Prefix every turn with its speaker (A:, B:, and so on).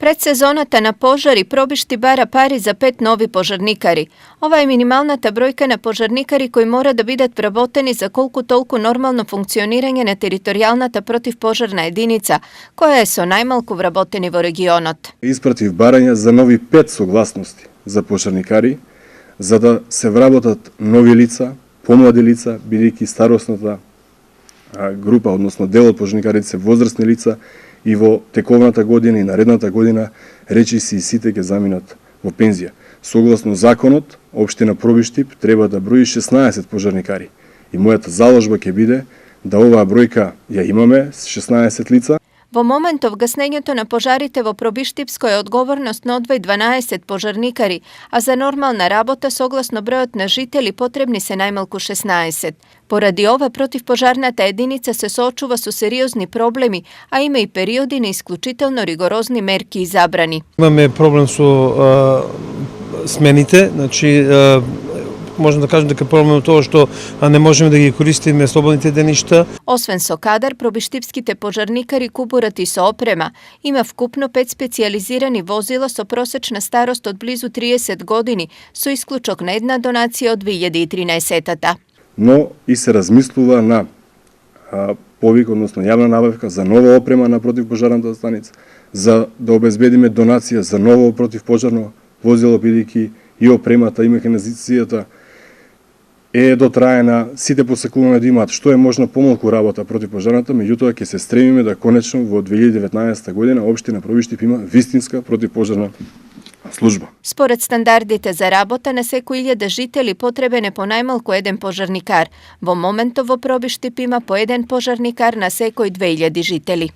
A: Predsezonata na požari probišti bara pari za 5 novi požarnikari. Ova je minimalnata brojka na požarnikari koji mora da bidat praboteni za kolku tolku normalno funkcioniranje na teritorijalnata protivpožarna jedinica, koja je so najmalku vraboteni vo regionot.
B: Испратив барања за нови 5 согласности за пожарникари, за да се вработат нови лица, помлади лица, бидејќи старосната група, односно дел од пожарникарите се возрастни лица, и во тековната година и наредната година речиси и сите ќе заминат во пензија. Согласно законот, општина Пробиштип треба да брои 16 пожарникари. И мојата заложба ќе биде да оваа бројка ја имаме с 16 лица.
A: Во моментов гаснењето на пожарите во Пробиштипско е одговорност на одвој 12 пожарникари, а за нормална работа согласно бројот на жители потребни се најмалку 16. Поради ова противпожарната единица се соочува со сериозни проблеми, а има и периоди на исклучително ригорозни мерки и забрани.
C: Имаме проблем со смените, значи можем да кажем дека проблем е тоа што не можеме да ги користиме слободните деништа.
A: Освен со кадар, пробиштипските пожарникари купурат и со опрема. Има вкупно 5 специализирани возила со просечна старост од близу 30 години, со исклучок на една донација од 2013-та.
B: Но и се размислува на повик, односно јавна набавка за нова опрема на противпожарната станица, за да обезбедиме донација за ново противпожарно возило, бидејќи и опремата и механизацијата е дотраена, сите посекуваме да имаат што е можна помалку работа противпожарната, меѓутоа ќе се стремиме да конечно во 2019 година општина Пробиштип има вистинска противпожарна служба.
A: Според стандардите за работа на секој 1000 жители потребен е по најмалку еден пожарникар. Во моментов во Пробиштип има по еден пожарникар на секој 2000 жители.